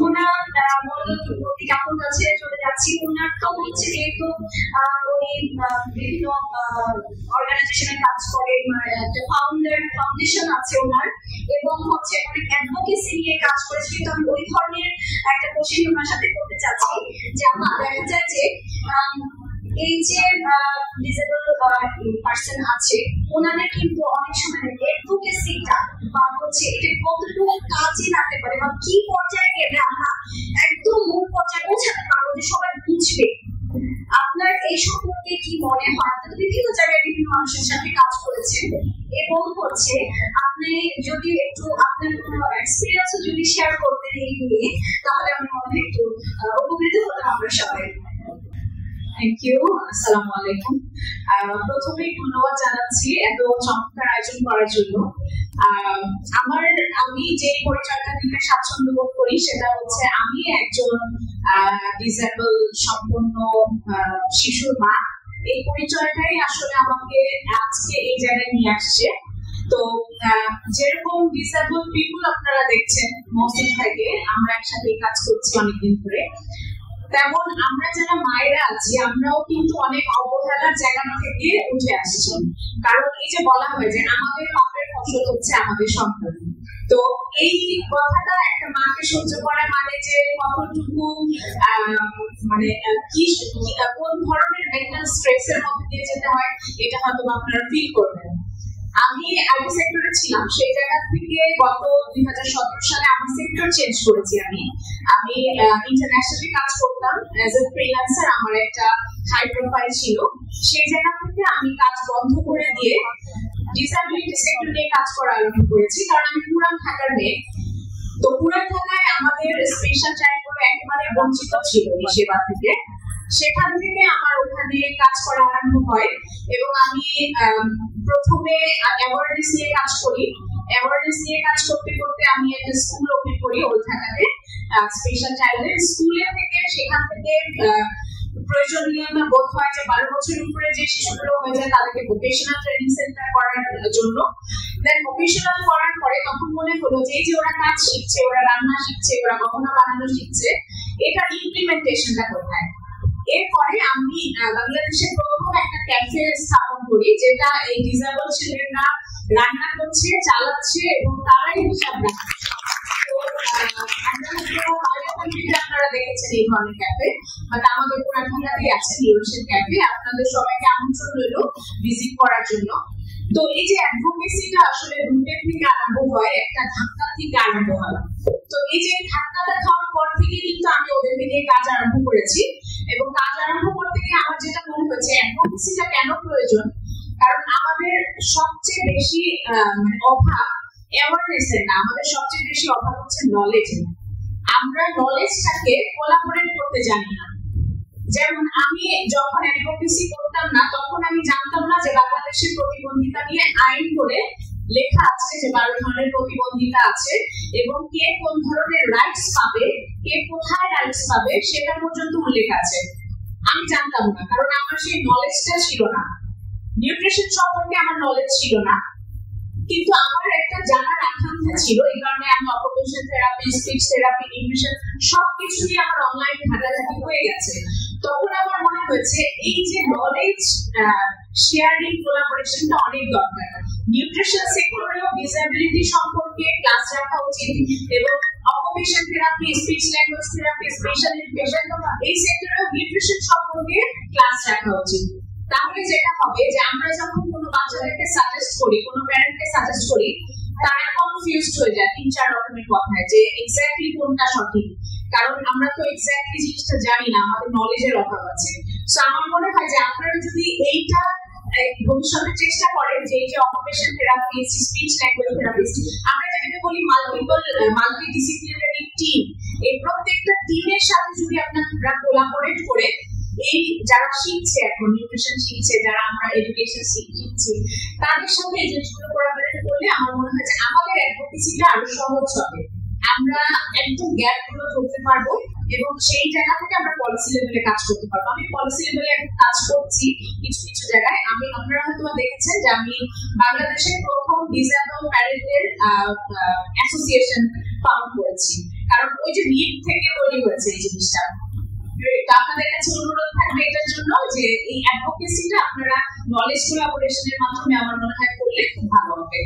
ওনার আপনার কাছে চলে যাচ্ছি। ওনার তো হচ্ছে যেহেতু উনি বিভিন্ন অর্গানাইজেশনে কাজ করে, একটা ফাউন্ডেশন আছে ওনার, এবং হচ্ছে অনেক অ্যাডভোকেসি নিয়ে কাজ করেছে, কিন্তু আমি ওই ধরনের একটা কোশ্চেন ওনার সাথে করতে চাচ্ছি যে আমার দেখা যায় যে এই যে ডিসেবল পার্সন আছে ওনাদের কিন্তু অনেক সময় অ্যাডভোকেসিটা বা হচ্ছে এটা কতটুকু কাজে লাগতে পারে বা কি পর্যায়ে গেলে আমরা একদম মূল পর্যায়ে পৌঁছাতে পারবো যে সবাই বুঝবে। আপনার এই সম্পর্কে কি মনে হয়? আপনি তো বিভিন্ন জায়গায় বিভিন্ন মানুষের সাথে কাজ করেছেন, এবং হচ্ছে আপনি যদি একটু আপনার কোনো এক্সপিরিয়েন্সও যদি শেয়ার করতেন এই নিয়ে, তাহলে আমি মনে হয় একটু উপকৃত হতাম আমরা সবাই। Thank you. আসসালামু আলাইকুম। প্রথমেই ধন্যবাদ জানাচ্ছি এত চমৎকার আয়োজন করার জন্য। আমি যে পরিচয়টা দিতে স্বাচ্ছন্দ্য বোধ করি সেটা হচ্ছে আমি একজন ডিসেবল সম্পন্ন শিশুর মা। এই পরিচয়টাই আসলে আমাকে আজকে এই জায়গায় নিয়ে আসছে। তো যেরকম ডিসেবল পিপুল আপনারা দেখছেন মসজিদ থেকে আমরা একসাথে কাজ করছি অনেকদিন ধরে, তেমন আমরা যারা মায়েরা আছি আমরাও কিন্তু অনেক অবহেলার জায়গা থেকে উঠে আসছি। কারণ এই যে বলা হয় যে আমাদের পাপের ফসল হচ্ছে আমাদের সন্তান, তো এই কথাটা একটা মাকে সহ্য করা মানে যে কতটুকু মানে কি কোন ধরনের মেন্টাল স্ট্রেসের মধ্যে দিয়ে যেতে হয় এটা হয়তো আপনারা ফিল করবেন। আমি আইটি সেক্টরে ছিলাম, সেই জায়গা থেকে গত 2017 সালে আমার সেক্টর চেঞ্জ করেছি। আমি ইন্টারন্যাশনালি কাজ করতাম অ্যাজ এ ফ্রিল্যান্সার, আমার একটা হাই প্রোফাইল ছিল। সেই জায়গা থেকে আমি কাজ বন্ধ করে দিয়ে ডিসএবিলিটি সেক্টর নিয়ে কাজ করা আরম্ভ করেছি, কারণ আমি পুরান ঢাকার মেয়ে। তো পুরান ঢাকায় আমাদের স্পেশাল চাইল্ডগুলো একেবারে বঞ্চিত ছিল এই সেবা থেকে। সেখান থেকে আমার ওখানে কাজ করা আরম্ভ হয়, এবং আমি প্রথমে অ্যাওয়ারনেস নিয়ে কাজ করি। অ্যাওয়ারনেস নিয়ে কাজ করতে করতে আমি একটা স্কুল ওপেন করি ওই ঢাকাতে, স্পেশাল চাইল্ডের স্কুলে থেকে। সেখান থেকে প্রয়োজনীয় বোধ হয় যে 12 বছরের উপরে যে শিশুগুলো হয়ে যায় তাদেরকে ভোকেশনাল ট্রেনিং সেন্টার করার জন্য। দেন ভোকেশনাল করার পরে তখন মনে হলো যে এই যে ওরা কাজ শিখছে, ওরা রান্না শিখছে, ওরা গহনা বানানো শিখছে, এটা ইমপ্লিমেন্টেশনটা কোথায়? এরপরে আমি বাংলাদেশের প্রথম একটা ক্যাফে স্থাপন করি, যেটা এই ডিসেবল চিলড্রেনরা রান্না করছে, চালাচ্ছে, এবং তারাই হিসাব রাখছে। আপনারা দেখেছেন এই ধরনের ক্যাফে, বাট আমাদের পুরান ঢাকাতেই আছে নিউরোশন ক্যাফে। আপনাদের সবাইকে আমন্ত্রণ রইল ভিজিট করার জন্য। তো এই যে অ্যাডভোকেসিটা আসলে রুটের থেকে আরম্ভ হয়, একটা ধাক্কা থেকে আরম্ভ হয়। তো এই যে ধাক্কাটা খাওয়ার পর থেকে কিন্তু আমি ওদেরকে নিয়ে কাজ আরম্ভ করেছি, এবং কাজ আরম্ভ করতে গিয়ে আমার যেটা মনে হচ্ছে অ্যাডভোকেসিটা কেন প্রয়োজন, কারণ আমাদের সবচেয়ে বেশি অভাব অ্যাওয়ারনেসের না, আমাদের সবচেয়ে বেশি অভাব হচ্ছে নলেজের। আমরা নলেজটাকে কোলাবোরেট করতে জানি না। যেমন আমি যখন অ্যাডভোকেসি করতাম না, তখন আমি জানতাম না যে বাংলাদেশের প্রতিবন্ধিতা নিয়ে আইন করে লেখা আছে যে 12 ধরনের প্রতিবন্ধিতা আছে, এবং কে কোন ধরনের রাইটস পাবে, কে কোথায় রাইটস পাবে সেটা পর্যন্ত উল্লেখ আছে। আমি জানতাম না, কারণ আমার সেই নলেজটা ছিল না। নিউট্রিশন সম্পর্কে আমার নলেজ ছিল না, কিন্তু আমার একটা জানার আকাঙ্ক্ষা ছিল। এই কারণে আমি occupation therapy, speech therapy, nutrition সবকিছু নিয়ে আমার অনলাইন ঘাটাঘাটি হয়ে গেছে। তখন আমার মনে হয়েছে এই যে নলেজ শেয়ারিং কোলাবোরেশনটা অনেক দরকার। নিউট্রিশন সেক্টরেও ডিসএবিলিটি সম্পর্কে ক্লাস রাখা উচিত, এবং occupation therapy, speech language therapy, special education এই সেক্টরেও নিউট্রিশন সম্পর্কে ক্লাস রাখা উচিত। তাহলে যেটা হবে যে আমরা যখন কোনো বাচ্চাদেরকে সাজেস্ট করি, কোনো প্যারেন্টকে সাজেস্ট করি, তারা কনফিউজড হয়ে যায় 3-4 রকমের কথায় যে এক্স্যাক্টলি কোনটা সঠিক, কারণ আমরা তো এক্স্যাক্টলি জিনিসটা জানি না, আমাদের নলেজের অভাব আছে। সো আমার মনে হয় যে আপনারা যদি এইটা ভবিষ্যতে চেষ্টা করেন যে এই যে occupation therapist, speech language therapist, আমরা যেটাকে বলি মাল্টি ডিসিপ্লিনারি টিম, এই প্রত্যেকটা টিমের সাথে যদি আপনারা কোলাবোরেট করে এই যারা শিখছে, এখন নিউট্রিশন শিখছে, যারা আমরা এডুকেশন শিখছি, তাদের সাথে এই জিনিসগুলো কোলাবোরেট করলে আমার মনে হয় যে আমাদের অ্যাডভোকেসিটা আরো সহজ হবে। আমরা একদম গ্যাপ গুলো ধরতে পারবো, এবং সেই জায়গা থেকে আমরা পলিসি লেভেলে কাজ করতে পারবো। আমি পলিসি লেভেলে কাজ করছি কিছু কিছু জায়গায়। আপনারা হয়তো দেখেছেন যে আমি বাংলাদেশের প্রথম ডিসেবল প্যারেন্টদের অ্যাসোসিয়েশন ফাউন্ড করেছি, কারণ ওই যে নিড থেকে তৈরি হয়েছে এই জিনিসটা। তো আপনাদের কাছে অনুরোধ থাকবে এটার জন্য যে এই অ্যাডভোকেসিটা আপনারা নলেজ কোলাবোরেশনের মাধ্যমে আমার মনে হয় করলে খুব ভালো হবে।